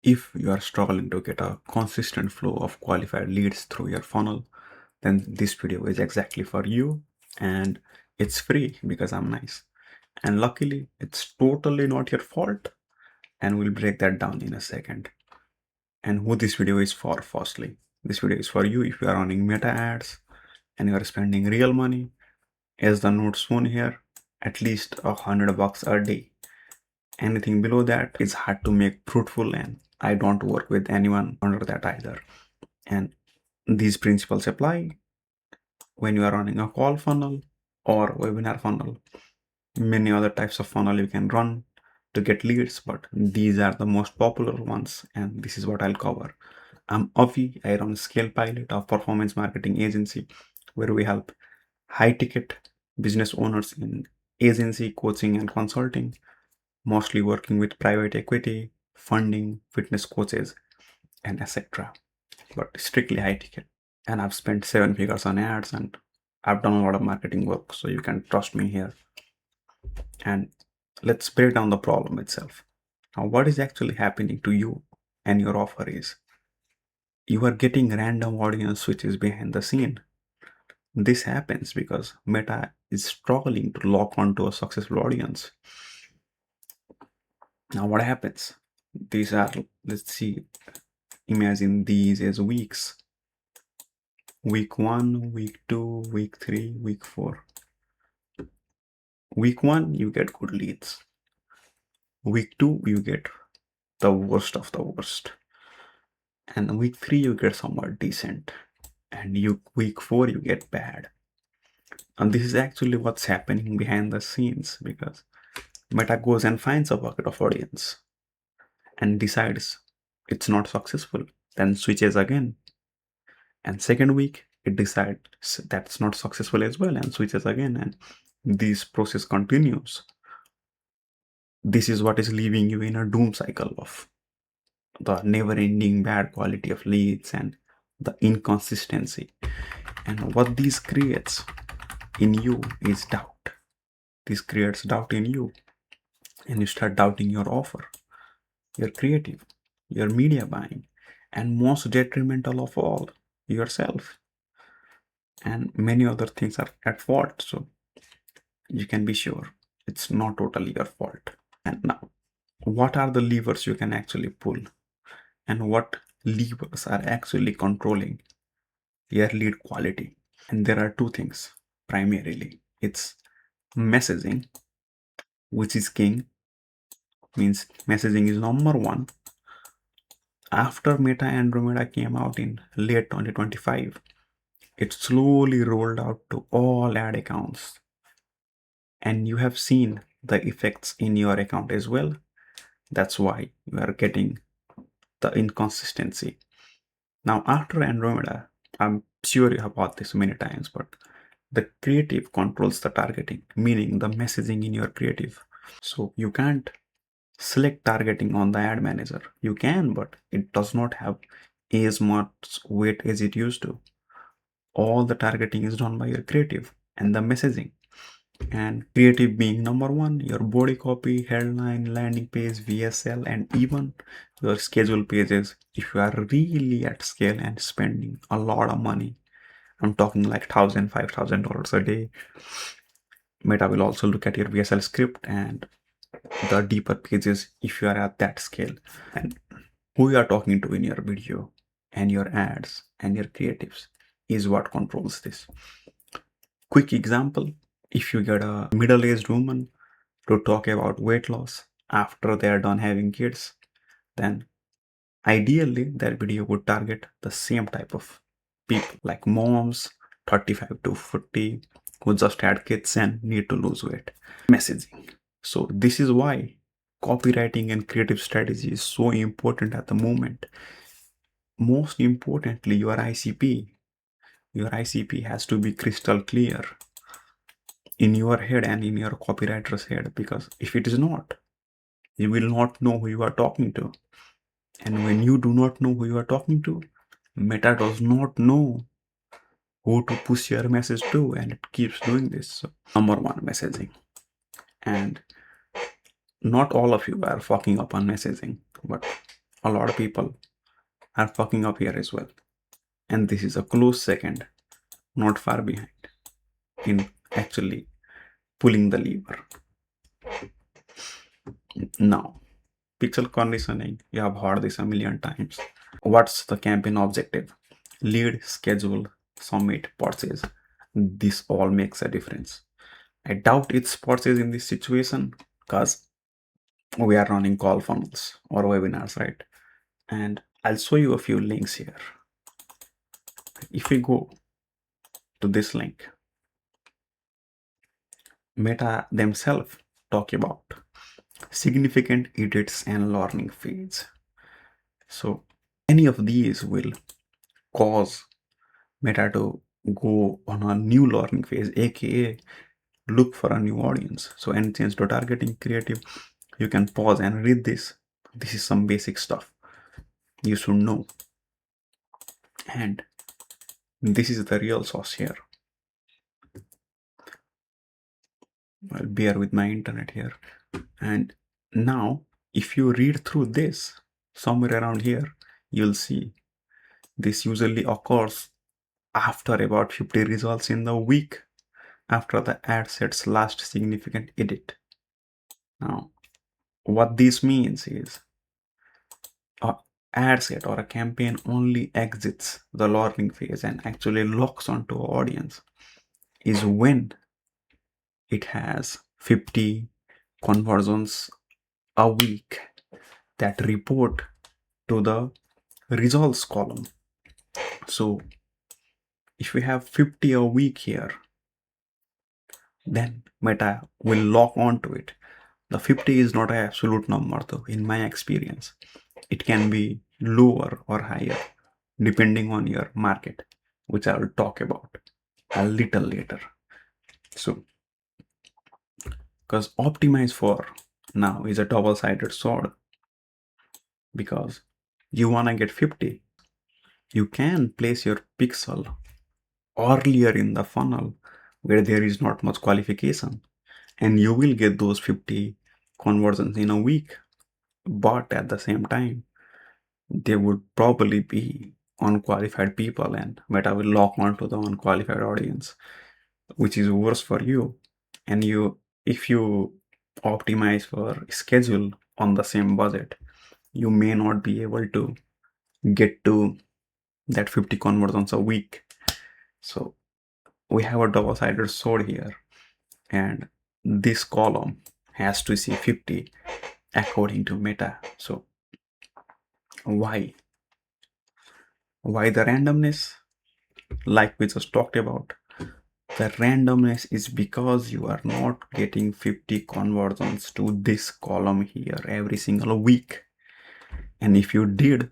If you are struggling to get a consistent flow of qualified leads through your funnel, then this video is exactly for you, and it's free because I'm nice. And luckily, it's totally not your fault, and we'll break that down in a second. And who this video is for, firstly. This video is for you if you are running meta ads and you are spending real money, as the note shown here, at least $100 a day. Anything below that is hard to make fruitful, and I don't work with anyone under that either. And these principles apply when you are running a call funnel or webinar funnel. Many other types of funnel you can run to get leads, but these are the most popular ones, and this is what I'll cover. I'm Avi. I run Scale Pilot, a performance marketing agency where we help high ticket business owners in agency, coaching, and consulting, mostly working with private equity, funding, fitness coaches, and etc. But strictly high ticket. And I've spent 7 figures on ads, and I've done a lot of marketing work, so you can trust me here. And let's break down the problem itself. Now, what is actually happening to you and your offer is you are getting random audience switches behind the scene. This happens because Meta is struggling to lock onto a successful audience. Now, what happens? These are, let's see, imagine these as weeks. Week 1, week 2, week 3, week 4. Week 1, you get good leads. Week 2, you get the worst of the worst. And week 3, you get somewhat decent. And week 4, you get bad. And this is actually what's happening behind the scenes, because Meta goes and finds a bucket of audience and decides it's not successful, then switches again. And second week, it decides that's not successful as well and switches again. And this process continues. This is what is leaving you in a doom cycle of the never-ending bad quality of leads and the inconsistency. And what this creates in you is doubt. This creates doubt in you, and you start doubting your offer, your creative, your media buying, and most detrimental of all, yourself. And many other things are at fault, so you can be sure it's not totally your fault. And now, what are the levers you can actually pull, and what levers are actually controlling your lead quality? And there are two things primarily. It's messaging, which is king, means messaging is number one. After Meta Andromeda came out in late 2025, it slowly rolled out to all ad accounts, and you have seen the effects in your account as well. That's why you are getting the inconsistency. Now, after Andromeda, I'm sure you have bought this many times, but the creative controls the targeting, meaning the messaging in your creative. So you can't select targeting on the ad manager. You can, but it does not have as much weight as it used to. All the targeting is done by your creative and the messaging. And creative being number one, your body copy, headline, landing page, VSL, and even your schedule pages. If you are really at scale and spending a lot of money, I'm talking like $1,000, $5,000 a day, Meta will also look at your VSL script and the deeper pages if you are at that scale. And who you are talking to in your video and your ads and your creatives is what controls this. Quick example, if you get a middle-aged woman to talk about weight loss after they are done having kids, then ideally that video would target the same type of people like moms 35 to 40 who just had kids and need to lose weight. Messaging. So this is why copywriting and creative strategy is so important at the moment. Most importantly, your ICP. Your ICP has to be crystal clear in your head and in your copywriter's head, because if it is not, you will not know who you are talking to. And when you do not know who you are talking to, Meta does not know who to push your message to, and it keeps doing this. So, number one, messaging. And not all of you are fucking up on messaging, but a lot of people are fucking up here as well. And this is a close second, not far behind, in actually pulling the lever. Now, pixel conditioning, you have heard this a million times. What's the campaign objective? Lead, schedule, submit, purchase. This all makes a difference. I doubt it's purchase in this situation because we are running call funnels or webinars, right? And I'll show you a few links here. If we go to this link, Meta themselves talk about significant edits and learning feeds. So any of these will cause Meta to go on a new learning phase, aka look for a new audience. So any change to targeting creative, you can pause and read this. This is some basic stuff you should know. And this is the real sauce here. Well, bear with my internet here. And now, if you read through this, somewhere around here, you'll see this usually occurs after about 50 results in the week after the ad set's last significant edit. Now, what this means is a ad set or a campaign only exits the learning phase and actually locks onto an audience is when it has 50 conversions a week that report to the results column. So if we have 50 a week here, then Meta will lock onto it. The 50 is not an absolute number though, in my experience. It can be lower or higher depending on your market, which I will talk about a little later. So, because optimize for now is a double-sided sword, because you want to get 50, you can place your pixel earlier in the funnel where there is not much qualification and you will get those 50 conversions in a week. But at the same time, there would probably be unqualified people and Meta will lock onto the unqualified audience, which is worse for you. And if you optimize for schedule on the same budget, you may not be able to get to that 50 conversions a week. So we have a double-sided sword here, and this column has to see 50 according to Meta. So why the randomness? Like we just talked about, the randomness is because you are not getting 50 conversions to this column here every single week. And if you did,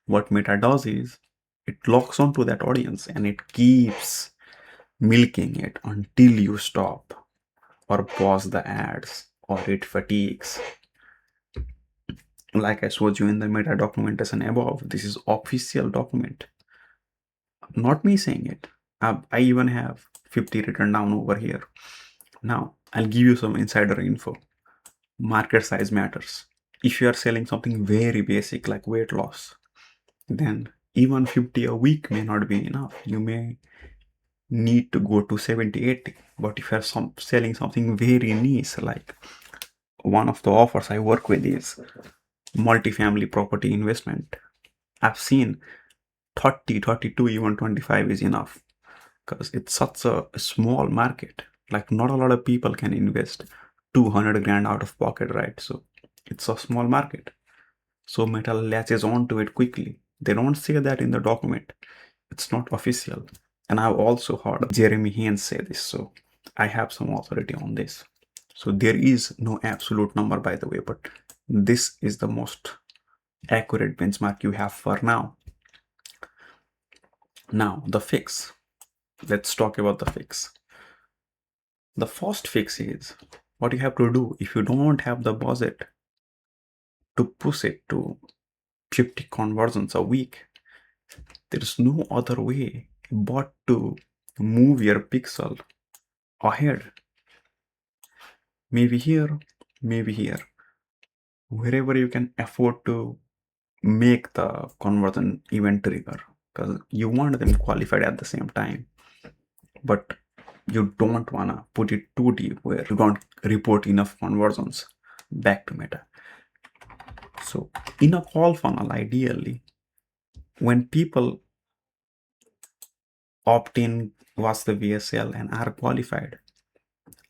what Meta does is it locks onto that audience and it keeps milking it until you stop or pause the ads or it fatigues. Like I showed you in the Meta documentation above, this is official document, not me saying it. I even have 50 written down over here. Now I'll give you some insider info. Market size matters. If you are selling something very basic like weight loss, then even 50 a week may not be enough. You may need to go to 70, 80. But if you are selling something very niche, like one of the offers I work with is multifamily property investment. I've seen 30, 32, even 25 is enough because it's such a small market. Like not a lot of people can invest 200 grand out of pocket, right? So it's a small market. So Meta latches on to it quickly. They don't say that in the document. It's not official. And I've also heard Jeremy Haynes say this, so I have some authority on this. So there is no absolute number, by the way, but this is the most accurate benchmark you have for now. Now, the fix. Let's talk about the fix. The first fix is what you have to do if you don't have the budget to push it to 50 conversions a week. There's no other way but to move your pixel ahead. Maybe here, maybe here. Wherever you can afford to make the conversion event trigger, because you want them qualified at the same time, but you don't want to put it too deep where you don't report enough conversions back to Meta. So in a call funnel, ideally, when people opt in, watch the VSL and are qualified,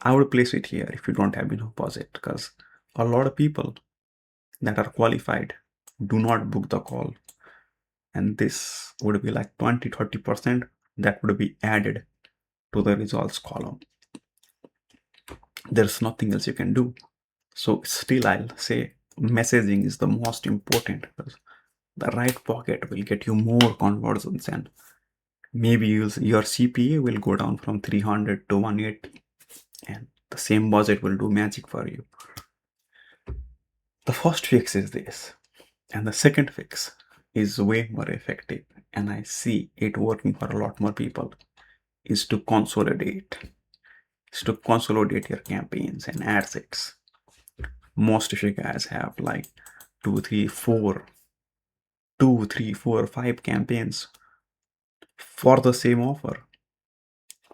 I would place it here if you don't have enough budget, because a lot of people that are qualified do not book the call, and this would be like 20-30% that would be added to the results column. There's nothing else you can do. So still I'll say messaging is the most important, because the right pocket will get you more conversions, and maybe your CPA will go down from 300 to 180, and the same budget will do magic for you. The first fix is this, and the second fix is way more effective, and I see it working for a lot more people, is to consolidate. Is to consolidate your campaigns and ad sets. Most of you guys have like 5 campaigns for the same offer.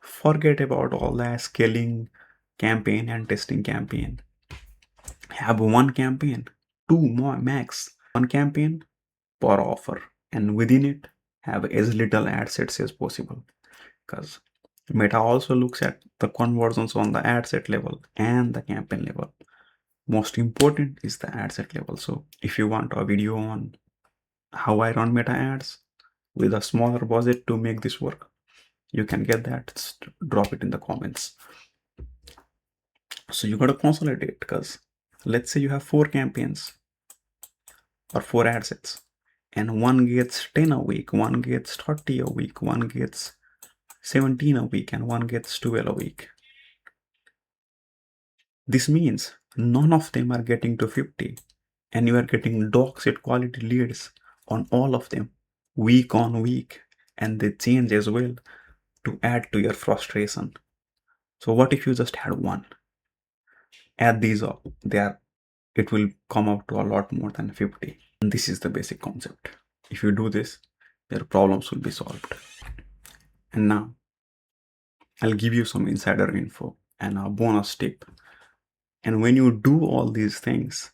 Forget about all that scaling campaign and testing campaign. Have one campaign, 2 more max, one campaign per offer, and within it have as little ad sets as possible, because Meta also looks at the conversions on the ad set level and the campaign level. Most important is the ad set level. So if you want a video on how I run Meta ads with a smaller budget to make this work, you can get that. Just drop it in the comments. So you got to consolidate, because let's say you have 4 campaigns or 4 ad sets, and one gets 10 a week, one gets 30 a week, one gets 17 a week, and one gets 12 a week. This means none of them are getting to 50, and you are getting dog shit quality leads on all of them week on week, and they change as well to add to your frustration. So what if you just had one? Add these up, it will come out to a lot more than 50. And this is the basic concept. If you do this, your problems will be solved. And now I'll give you some insider info and a bonus tip. And when you do all these things,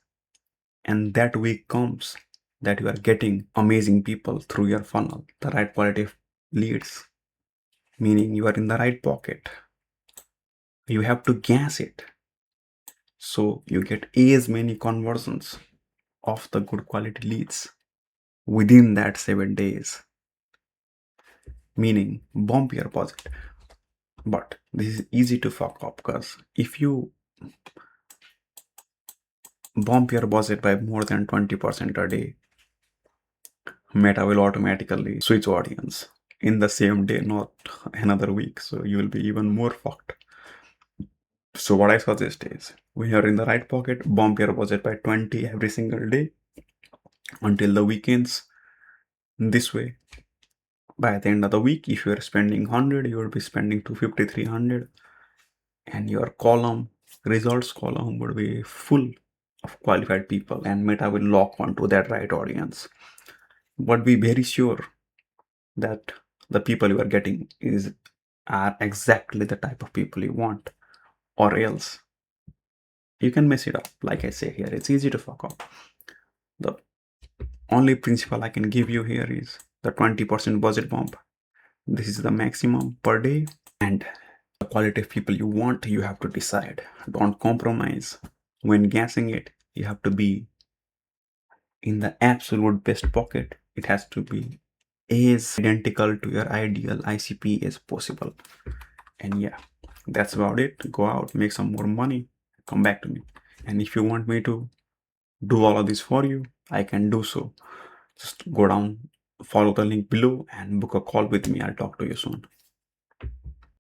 and that week comes that you are getting amazing people through your funnel, the right quality of leads, meaning you are in the right pocket, you have to gas it. So you get as many conversions of the good quality leads within that 7 days, meaning bump your budget. But this is easy to fuck up, because if you bump your budget by more than 20% a day, Meta will automatically switch audience in the same day, not another week. So you will be even more fucked. So what I suggest is, when you're in the right pocket, bump your budget by 20 every single day until the weekends. This way, by the end of the week, if you're spending 100, you will be spending 250, 300, and your results column would be full of qualified people, and Meta will lock onto that right audience. But be very sure that the people you are getting are exactly the type of people you want, or else you can mess it up. Like I say here, it's easy to fuck up. The only principle I can give you here is the 20% budget bump. This is the maximum per day, and the quality of people you want, you have to decide. Don't compromise. When gassing it, you have to be in the absolute best pocket. It has to be as identical to your ideal ICP as possible. And yeah, that's about it. Go out, make some more money, come back to me. And if you want me to do all of this for you, I can do so. Just go down, follow the link below, and book a call with me. I'll talk to you soon.